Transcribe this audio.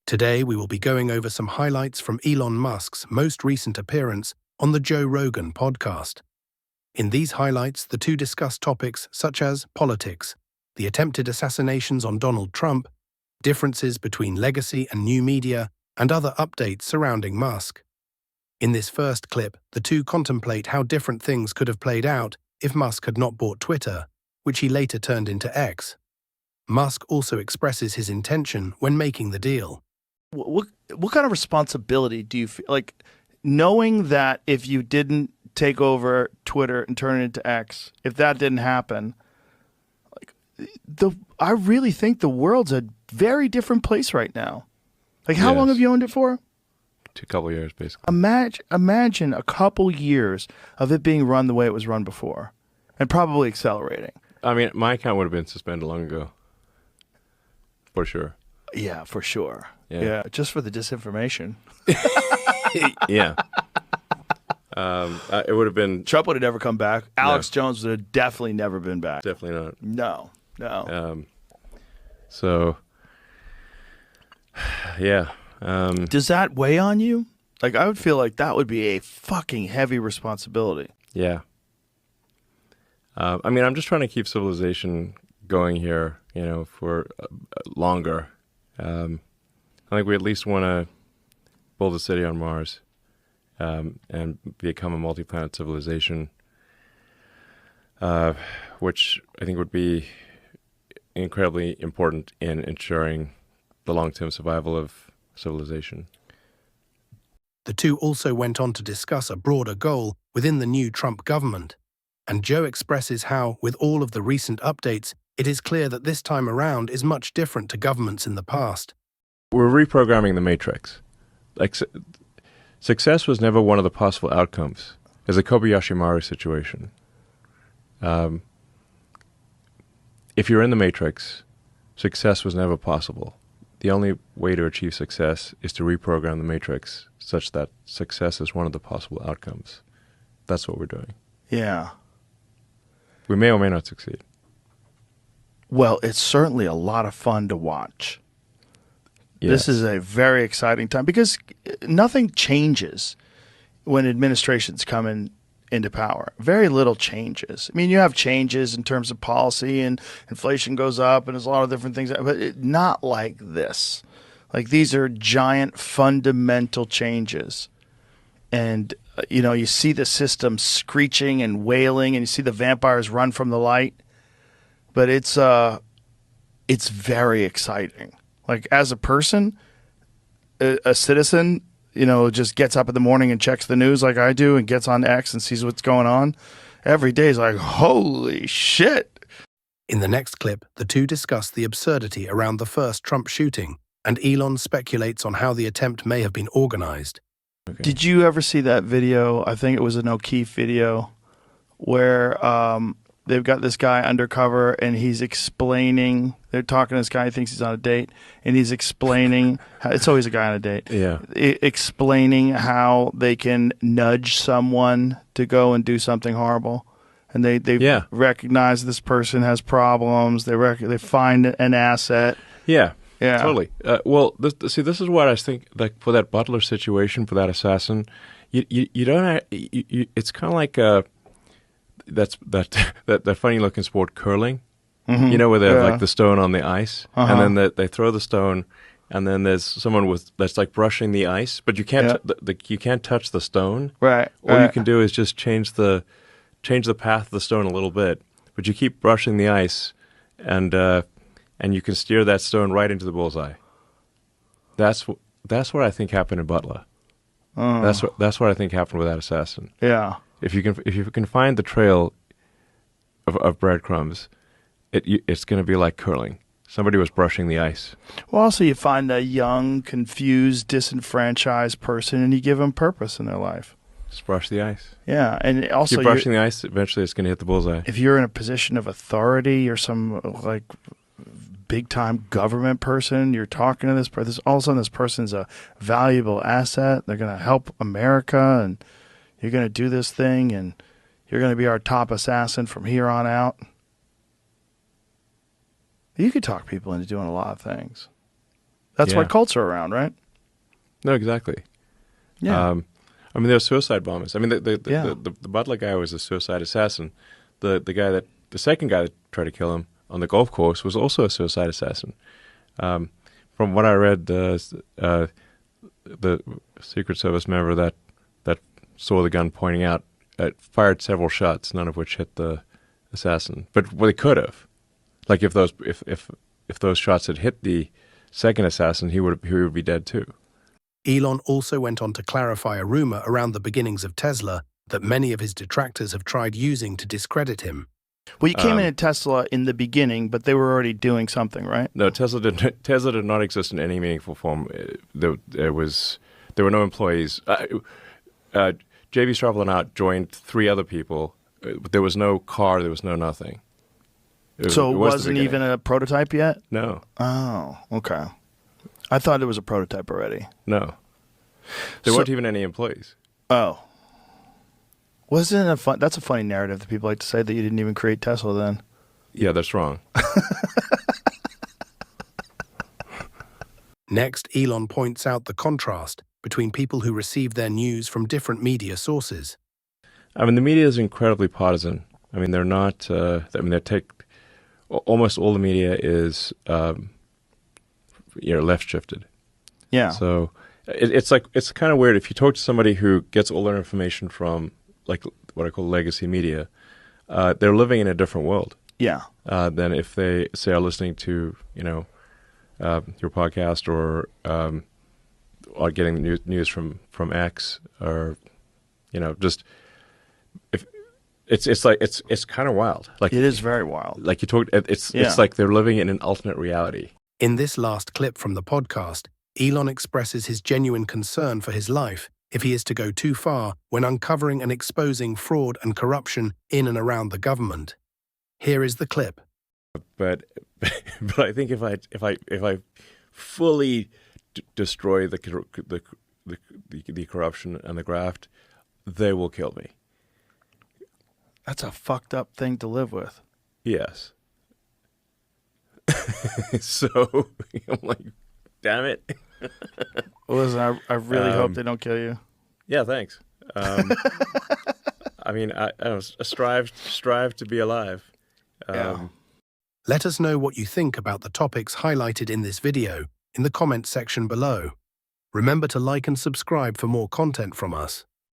Today, we will be going over some highlights from Elon Musk's most recent appearance on the Joe Rogan podcast. In these highlights, the two discuss topics such as politics, the attempted assassinations on Donald Trump, differences between legacy and new media, and other updates surrounding Musk. In this first clip, the two contemplate how different things could have played out if Musk had not bought Twitter, which he later turned into X. Musk also expresses his intention when making the deal. What kind of responsibility do you feel like knowing that if you didn't take over Twitter and turn it into X, if that didn't happen, like I really think the world's a very different place right now. Like, how long have you owned it for? A couple years, basically. Imagine a couple years of it being run the way it was run before, and probably accelerating. I mean, my account would have been suspended long ago, for sure. Yeah, for sure. Yeah, just for the disinformation. Yeah. It would have been... Trump would have never come back. Alex Jones would have definitely never been back. Definitely not. No. So, yeah. Does that weigh on you? Like, I would feel like that would be a fucking heavy responsibility. Yeah. I mean, I'm just trying to keep civilization going here, for longer. I think we at least want to build a city on Mars and become a multi-planet civilization, which I think would be incredibly important in ensuring the long-term survival of civilization. The two also went on to discuss a broader goal within the new Trump government, and Joe expresses how, with all of the recent updates, it is clear that this time around is much different to governments in the past. We're reprogramming the matrix. Like, success was never one of the possible outcomes. It's a Kobayashi Maru situation. If you're in the matrix, success was never possible. The only way to achieve success is to reprogram the matrix such that success is one of the possible outcomes. That's what we're doing. Yeah. We may or may not succeed. Well, it's certainly a lot of fun to watch. Yes. This is a very exciting time because nothing changes when administrations come into power. Very little changes. I mean, you have changes in terms of policy and inflation goes up and there's a lot of different things, but not like this. Like, these are giant fundamental changes. And, you see the system screeching and wailing and you see the vampires run from the light. But it's very exciting. Like, as a person, a citizen, just gets up in the morning and checks the news like I do and gets on X and sees what's going on. Every day is like, holy shit. In the next clip, the two discuss the absurdity around the first Trump shooting, and Elon speculates on how the attempt may have been organized. Okay. Did you ever see that video? I think it was an O'Keefe video where they've got this guy undercover and he's explaining, they're talking to this guy, he thinks he's on a date, and he's explaining, it's always a guy on a date, explaining how they can nudge someone to go and do something horrible. And they recognize this person has problems, they find an asset. Yeah, totally. Well, this is what I think, like, for that Butler situation, for that assassin, you don't, it's kind of like that funny looking sport, curling. Mm-hmm. Where they have like the stone on the ice, and then they throw the stone, and then there's someone that's like brushing the ice, but you can't you can't touch the stone. Right. All you can do is just change the path of the stone a little bit, but you keep brushing the ice, and you can steer that stone right into the bullseye. That's what I think happened in Butler. That's what I think happened with that assassin. Yeah. If you can find the trail of breadcrumbs, it's going to be like curling. Somebody was brushing the ice. Well, also you find a young, confused, disenfranchised person, and you give them purpose in their life. Just brush the ice. Yeah, and also keep brushing the ice. Eventually, it's going to hit the bullseye. If you're in a position of authority or some like big-time government person, you're talking to this person. All of a sudden, this person's a valuable asset. They're going to help America, and you're going to do this thing, and you're going to be our top assassin from here on out. You could talk people into doing a lot of things. That's why Yeah. cults are around, right? No, exactly. Yeah. I mean, there are suicide bombers. I mean, the Yeah. Butler guy was a suicide assassin. The second guy that tried to kill him on the golf course was also a suicide assassin. From what I read, the Secret Service member that saw the gun pointing out fired several shots, none of which hit the assassin. But well, they could have. Like if those shots had hit the second assassin, he would be dead too. Elon also went on to clarify a rumor around the beginnings of Tesla that many of his detractors have tried using to discredit him. Well, you came in at Tesla in the beginning, but they were already doing something, right? No, Tesla did not exist in any meaningful form. There were no employees. J.B. Straubel joined 3 other people. There was no car. There was no nothing. So it the wasn't beginning. even a prototype yet? No, Oh, okay. I thought it was a prototype already. no. There So- weren't even any employees. Oh. Wasn't it that's a funny narrative that people like to say that you didn't even create Tesla then. Yeah, that's wrong. Next, Elon points out the contrast between people who receive their news from different media sources. I mean, the media is incredibly partisan. I mean, they're not. Almost all the media is, left shifted. Yeah. So it's kind of weird if you talk to somebody who gets all their information from like what I call legacy media. They're living in a different world Yeah. than if they say are listening to your podcast or getting news from X or just if it's kind of wild. Like It is very wild. like you talked. It's Yeah. like they're living in an alternate reality. In this last clip from the podcast, Elon expresses his genuine concern for his life if he is to go too far when uncovering and exposing fraud and corruption in and around the government. Here is the clip. But I think if I fully destroy the corruption and the graft, they will kill me. That's a fucked up thing to live with. Yes. So I'm like, damn it. Listen, I really hope they don't kill you. Yeah, thanks. I mean, I strive to be alive. Yeah. Let us know what you think about the topics highlighted in this video in the comment section below. Remember to like and subscribe for more content from us.